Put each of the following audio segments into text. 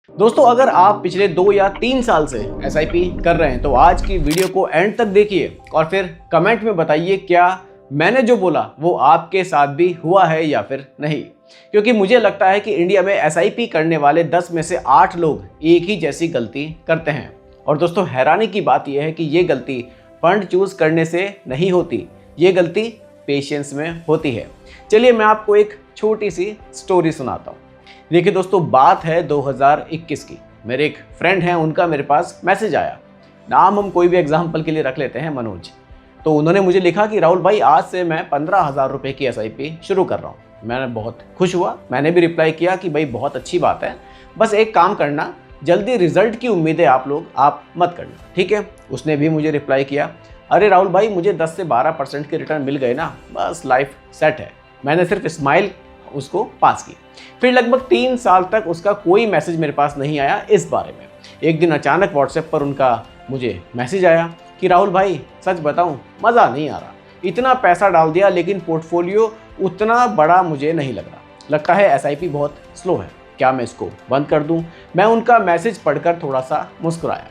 दोस्तों, अगर आप पिछले 2 या 3 साल से एसआईपी कर रहे हैं तो आज की वीडियो को एंड तक देखिए और फिर कमेंट में बताइए क्या मैंने जो बोला वो आपके साथ भी हुआ है या फिर नहीं। क्योंकि मुझे लगता है कि इंडिया में एसआईपी करने वाले 10 में से 8 लोग एक ही जैसी गलती करते हैं। और दोस्तों, हैरानी की बात यह है कि ये गलती फंड चूज करने से नहीं होती, ये गलती पेशेंस में होती है। चलिए मैं आपको एक छोटी सी स्टोरी सुनाता हूँ। देखिए दोस्तों, बात है 2021 की। मेरे एक फ्रेंड हैं, उनका मेरे पास मैसेज आया। नाम हम कोई भी एग्जाम्पल के लिए रख लेते हैं, मनोज। तो उन्होंने मुझे लिखा कि राहुल भाई, आज से मैं 15,000 रुपये की एसआईपी शुरू कर रहा हूँ। मैंने बहुत खुश हुआ। मैंने भी रिप्लाई किया कि भाई बहुत अच्छी बात है, बस एक काम करना, जल्दी रिजल्ट की उम्मीदें आप मत करना, ठीक है। उसने भी मुझे रिप्लाई किया, अरे राहुल भाई, मुझे 10 से 12% के रिटर्न मिल गए ना, बस लाइफ सेट है। मैंने सिर्फ स्माइल उसको पास की। फिर लगभग 3 साल तक उसका कोई मैसेज मेरे पास नहीं आया इस बारे में। एक दिन अचानक व्हाट्सएप पर उनका मुझे मैसेज आया कि राहुल भाई, सच बताऊं, मज़ा नहीं आ रहा। इतना पैसा डाल दिया लेकिन पोर्टफोलियो उतना बड़ा मुझे नहीं लग रहा। लगता है एसआईपी बहुत स्लो है, क्या मैं इसको बंद कर दूं? मैं उनका मैसेज पढ़कर थोड़ा सा मुस्कुराया,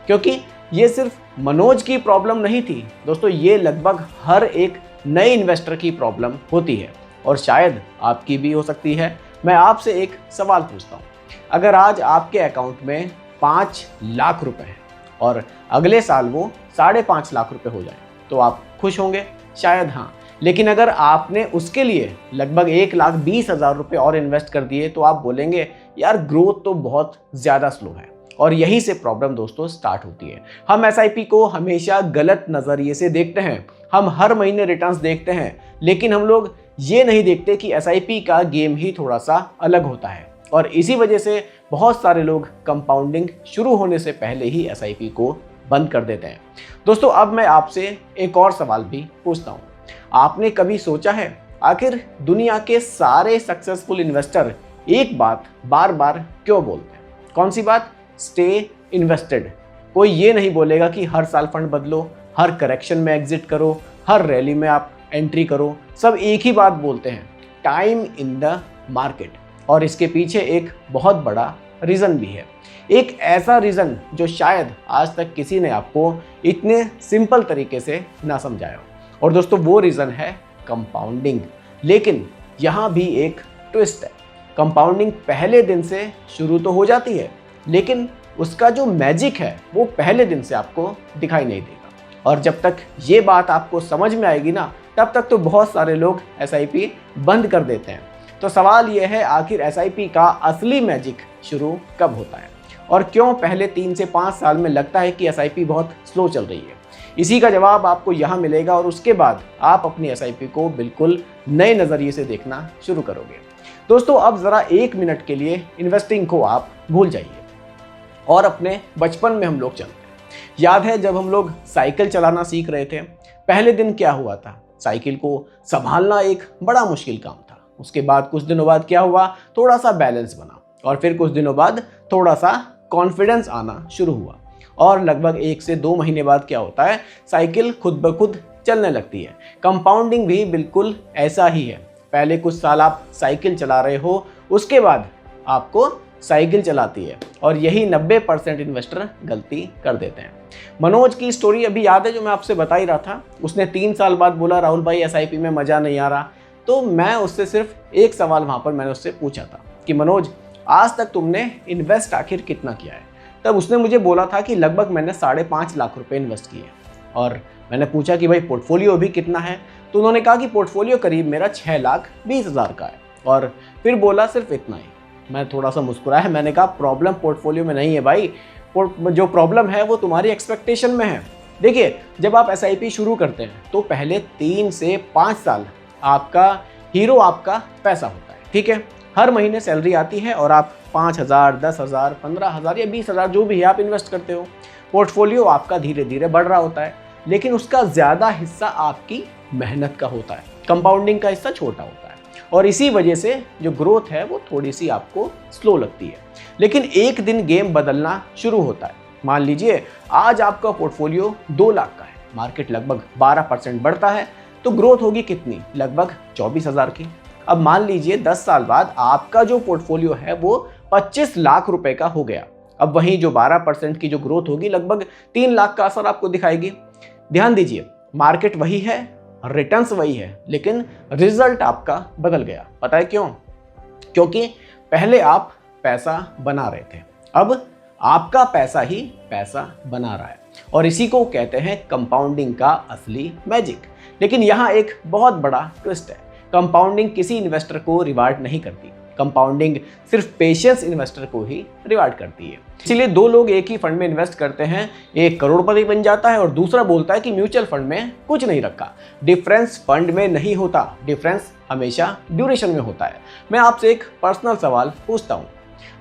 क्योंकि ये सिर्फ मनोज की प्रॉब्लम नहीं थी दोस्तों, ये लगभग हर एक नए इन्वेस्टर की प्रॉब्लम होती है और शायद आपकी भी हो सकती है। मैं आपसे एक सवाल पूछता हूँ, अगर आज आपके अकाउंट में 5 लाख रुपए हैं और अगले साल वो 5.5 लाख रुपए हो जाए तो आप खुश होंगे? शायद हाँ। लेकिन अगर आपने उसके लिए लगभग 1,20,000 रुपये और इन्वेस्ट कर दिए तो आप बोलेंगे यार, ग्रोथ तो बहुत ज़्यादा स्लो है। और यहीं से प्रॉब्लम दोस्तों स्टार्ट होती है। हम एसआईपी को हमेशा गलत नज़रिए से देखते हैं। हम हर महीने रिटर्न्स देखते हैं, लेकिन हम लोग ये नहीं देखते कि एसआईपी का गेम ही थोड़ा सा अलग होता है। और इसी वजह से बहुत सारे लोग कंपाउंडिंग शुरू होने से पहले ही एसआईपी को बंद कर देते हैं। दोस्तों, अब मैं आपसे एक और सवाल भी पूछता हूँ। आपने कभी सोचा है, आखिर दुनिया के सारे सक्सेसफुल इन्वेस्टर एक बात बार बार क्यों बोलते हैं? कौन सी बात? Stay invested. कोई ये नहीं बोलेगा कि हर साल फंड बदलो, हर करेक्शन में एग्जिट करो, हर रैली में आप एंट्री करो। सब एक ही बात बोलते हैं, टाइम इन द मार्केट। और इसके पीछे एक बहुत बड़ा रीज़न भी है, एक ऐसा रीज़न जो शायद आज तक किसी ने आपको इतने सिंपल तरीके से ना समझाया हो। और दोस्तों, वो रीज़न है कंपाउंडिंग। लेकिन यहाँ भी एक ट्विस्ट है। कंपाउंडिंग पहले दिन से शुरू तो हो जाती है, लेकिन उसका जो मैजिक है वो पहले दिन से आपको दिखाई नहीं देगा। और जब तक ये बात आपको समझ में आएगी ना, तब तक तो बहुत सारे लोग एसआईपी बंद कर देते हैं। तो सवाल ये है, आखिर एसआईपी का असली मैजिक शुरू कब होता है और क्यों पहले 3 से 5 साल में लगता है कि एसआईपी बहुत स्लो चल रही है? इसी का जवाब आपको यहाँ मिलेगा और उसके बाद आप अपनी एसआईपी को बिल्कुल नए नज़रिए से देखना शुरू करोगे। दोस्तों, अब ज़रा 1 मिनट के लिए इन्वेस्टिंग को आप भूल जाइए और अपने बचपन में हम लोग चलते हैं। याद है जब हम लोग साइकिल चलाना सीख रहे थे, पहले दिन क्या हुआ था? साइकिल को संभालना एक बड़ा मुश्किल काम था। उसके बाद कुछ दिनों बाद क्या हुआ? थोड़ा सा बैलेंस बना और फिर कुछ दिनों बाद थोड़ा सा कॉन्फिडेंस आना शुरू हुआ और लगभग 1 से 2 महीने बाद क्या होता है? साइकिल खुद ब खुद चलने लगती है। कंपाउंडिंग भी बिल्कुल ऐसा ही है। पहले कुछ साल आप साइकिल चला रहे हो, उसके बाद आपको साइकिल चलाती है और यही 90% इन्वेस्टर गलती कर देते हैं। मनोज की स्टोरी अभी याद है जो मैं आपसे बता ही रहा था। उसने 3 साल बाद बोला, राहुल भाई एसआईपी में मज़ा नहीं आ रहा। तो मैं उससे सिर्फ एक सवाल वहाँ पर मैंने उससे पूछा था कि मनोज, आज तक तुमने इन्वेस्ट आखिर कितना किया है? तब उसने मुझे बोला था कि लगभग मैंने 5.5 लाख रुपये इन्वेस्ट किए। और मैंने पूछा कि भाई पोर्टफोलियो भी कितना है? तो उन्होंने कहा कि पोर्टफोलियो करीब मेरा 6,20,000 का है। और फिर बोला सिर्फ इतना ही। मैं थोड़ा सा मुस्कुराया। मैंने कहा प्रॉब्लम पोर्टफोलियो में नहीं है भाई, जो प्रॉब्लम है वो तुम्हारी एक्सपेक्टेशन में है। देखिए, जब आप एसआईपी शुरू करते हैं तो पहले 3 से 5 साल आपका हीरो आपका पैसा होता है, ठीक है। हर महीने सैलरी आती है और आप 5,000, 10,000, 15,000 या 20,000 जो भी है आप इन्वेस्ट करते हो। पोर्टफोलियो आपका धीरे धीरे बढ़ रहा होता है, लेकिन उसका ज़्यादा हिस्सा आपकी मेहनत का होता है। कंपाउंडिंग का हिस्सा छोटा होता है और इसी वजह से जो ग्रोथ है वो थोड़ी सी आपको स्लो लगती है। लेकिन एक दिन गेम बदलना शुरू होता है। मान लीजिए आज आपका पोर्टफोलियो 2 लाख का है, मार्केट लगभग 12% बढ़ता है, तो ग्रोथ होगी कितनी? लगभग 24,000 की। अब मान लीजिए 10 साल बाद आपका जो पोर्टफोलियो है वो 25 लाख रुपए का हो गया। अब वहीं जो 12% की जो ग्रोथ होगी लगभग 3 लाख का असर आपको दिखाएगी। ध्यान दीजिए, मार्केट वही है, रिटर्न्स वही है, लेकिन रिजल्ट आपका बदल गया। पता है क्यों? क्योंकि पहले आप पैसा बना रहे थे, अब आपका पैसा ही पैसा बना रहा है, और इसी को कहते हैं कंपाउंडिंग का असली मैजिक। लेकिन यहाँ एक बहुत बड़ा ट्विस्ट है, कंपाउंडिंग किसी इन्वेस्टर को रिवार्ड नहीं करती, कंपाउंडिंग सिर्फ पेशेंस इन्वेस्टर को ही रिवार्ड करती है। इसीलिए दो लोग एक ही फंड में इन्वेस्ट करते हैं, एक करोड़पति बन जाता है और दूसरा बोलता है कि म्यूचुअल फंड में कुछ नहीं रखा। डिफरेंस फंड में नहीं होता, डिफरेंस हमेशा ड्यूरेशन में होता है। मैं आपसे एक पर्सनल सवाल पूछता हूँ,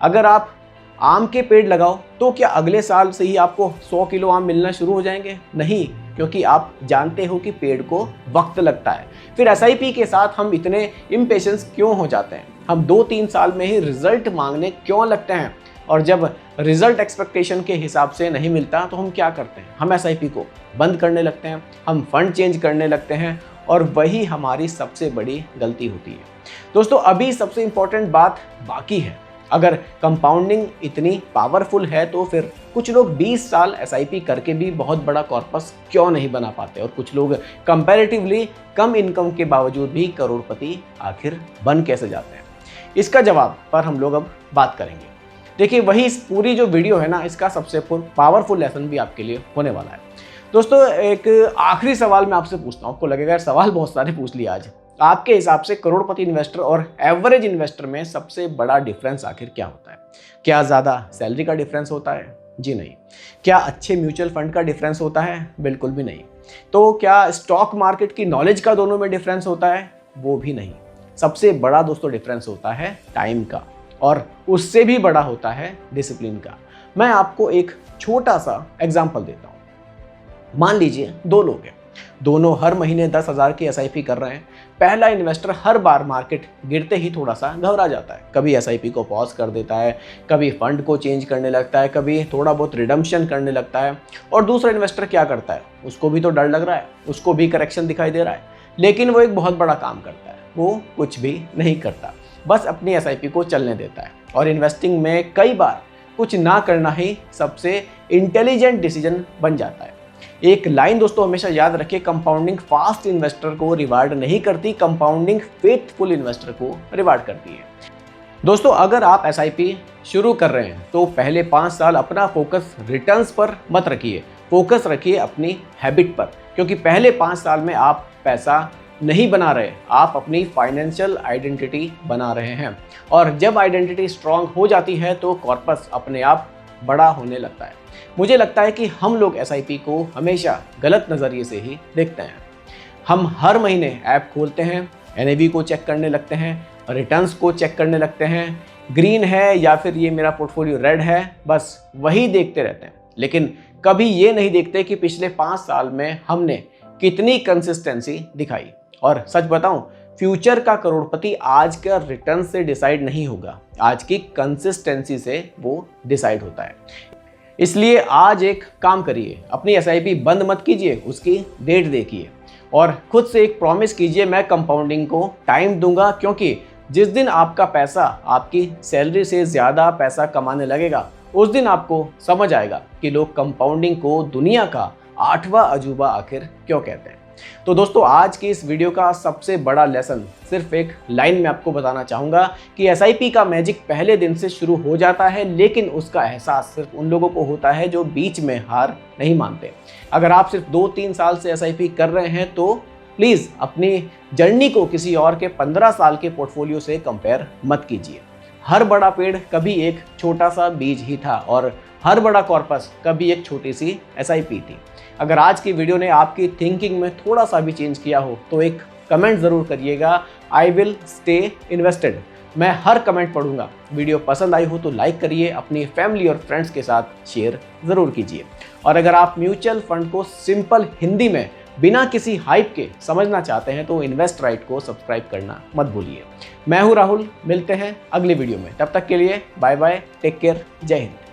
अगर आप आम के पेड़ लगाओ तो क्या अगले साल से ही आपको 100 किलो आम मिलना शुरू हो जाएंगे? नहीं, क्योंकि आप जानते हो कि पेड़ को वक्त लगता है। फिर एसआईपी के साथ हम इतने इम्पेशेंस क्यों हो जाते हैं? हम 2-3 साल में ही रिजल्ट मांगने क्यों लगते हैं? और जब रिजल्ट एक्सपेक्टेशन के हिसाब से नहीं मिलता तो हम क्या करते हैं? हम एसआईपी को बंद करने लगते हैं, हम फंड चेंज करने लगते हैं, और वही हमारी सबसे बड़ी गलती होती है। दोस्तों, अभी सबसे इंपॉर्टेंट बात बाकी है। अगर कंपाउंडिंग इतनी पावरफुल है तो फिर कुछ लोग 20 साल एसआईपी करके भी बहुत बड़ा कॉर्पस क्यों नहीं बना पाते, और कुछ लोग कंपैरेटिवली कम इनकम के बावजूद भी करोड़पति आखिर बन कैसे जाते हैं? इसका जवाब पर हम लोग अब बात करेंगे। देखिए, वही इस पूरी जो वीडियो है ना, इसका सबसे पावरफुल लेसन भी आपके लिए होने वाला है। दोस्तों, एक आखिरी सवाल मैं आपसे पूछता हूँ। आपको लगेगा यार सवाल बहुत सारे पूछ लिए आज। आपके हिसाब से करोड़पति इन्वेस्टर और एवरेज इन्वेस्टर में सबसे बड़ा डिफरेंस आखिर क्या होता है? क्या ज़्यादा सैलरी का डिफरेंस होता है? जी नहीं। क्या अच्छे म्यूचुअल फंड का डिफरेंस होता है? बिल्कुल भी नहीं। तो क्या स्टॉक मार्केट की नॉलेज का दोनों में डिफरेंस होता है? वो भी नहीं। सबसे बड़ा दोस्तों डिफरेंस होता है टाइम का, और उससे भी बड़ा होता है डिसिप्लिन का। मैं आपको एक छोटा सा एग्जाम्पल देता हूँ। मान लीजिए 2 लोग हैं, दोनों हर महीने 10,000 की एसआईपी कर रहे हैं। पहला इन्वेस्टर हर बार मार्केट गिरते ही थोड़ा सा घबरा जाता है, कभी एसआईपी को पॉज कर देता है, कभी फंड को चेंज करने लगता है, कभी थोड़ा बहुत रिडम्पशन करने लगता है। और दूसरा इन्वेस्टर क्या करता है? उसको भी तो डर लग रहा है, उसको भी करेक्शन दिखाई दे रहा है, लेकिन वो एक बहुत बड़ा काम करता है, वो कुछ भी नहीं करता, बस अपनी एसआईपी को चलने देता है। और इन्वेस्टिंग में कई बार कुछ ना करना ही सबसे इंटेलिजेंट डिसीजन बन जाता है। एक लाइन दोस्तों हमेशा याद रखिए, कंपाउंडिंग फास्ट इन्वेस्टर को रिवार्ड नहीं करती, कंपाउंडिंग फेथफुल इन्वेस्टर को रिवार्ड करती है। दोस्तों, अगर आप एसआईपी शुरू कर रहे हैं तो पहले 5 साल अपना फोकस रिटर्न्स पर मत रखिए, फोकस रखिए अपनी हैबिट पर, क्योंकि पहले 5 साल में आप पैसा नहीं बना रहे, आप अपनी फाइनेंशियल आइडेंटिटी बना रहे हैं। और जब आइडेंटिटी स्ट्रांग हो जाती है तो कॉर्पस अपने आप बड़ा होने लगता है। मुझे लगता है कि हम लोग एसआईपी को हमेशा गलत नज़रिए से ही देखते हैं। हम हर महीने ऐप खोलते हैं, एनएवी को चेक करने लगते हैं, रिटर्न्स को चेक करने लगते हैं, ग्रीन है या फिर ये मेरा पोर्टफोलियो रेड है, बस वही देखते रहते हैं। लेकिन कभी ये नहीं देखते कि पिछले 5 साल में हमने कितनी कंसिस्टेंसी दिखाई। और सच बताऊं, फ्यूचर का करोड़पति आज का रिटर्न से डिसाइड नहीं होगा, आज की कंसिस्टेंसी से वो डिसाइड होता है। इसलिए आज एक काम करिए, अपनी एसआईपी बंद मत कीजिए, उसकी डेट देखिए और खुद से एक प्रॉमिस कीजिए, मैं कंपाउंडिंग को टाइम दूंगा। क्योंकि जिस दिन आपका पैसा आपकी सैलरी से ज़्यादा पैसा कमाने लगेगा, उस दिन आपको समझ आएगा कि लोग कंपाउंडिंग को दुनिया का 8वां अजूबा आखिर क्यों कहते हैं। तो दोस्तों, आज की इस वीडियो का सबसे बड़ा लेसन सिर्फ एक लाइन में आपको बताना चाहूँगा कि एसआईपी का मैजिक पहले दिन से शुरू हो जाता है, लेकिन उसका एहसास सिर्फ उन लोगों को होता है जो बीच में हार नहीं मानते। अगर आप सिर्फ 2-3 साल से एसआईपी कर रहे हैं तो प्लीज़ अपनी जर्नी को किसी और के 15 साल के पोर्टफोलियो से कंपेयर मत कीजिए। हर बड़ा पेड़ कभी एक छोटा सा बीज ही था और हर बड़ा कॉर्पस कभी एक छोटी सी एसआईपी थी। अगर आज की वीडियो ने आपकी थिंकिंग में थोड़ा सा भी चेंज किया हो तो एक कमेंट ज़रूर करिएगा, आई विल स्टे इन्वेस्टेड। मैं हर कमेंट पढ़ूंगा। वीडियो पसंद आई हो तो लाइक करिए, अपनी फैमिली और फ्रेंड्स के साथ शेयर ज़रूर कीजिए। और अगर आप म्यूचुअल फंड को सिंपल हिंदी में बिना किसी हाइप के समझना चाहते हैं तो इन्वेस्ट राइट को सब्सक्राइब करना मत भूलिए। मैं हूं राहुल, मिलते हैं अगली वीडियो में। तब तक के लिए बाय बाय, टेक केयर, जय हिंद।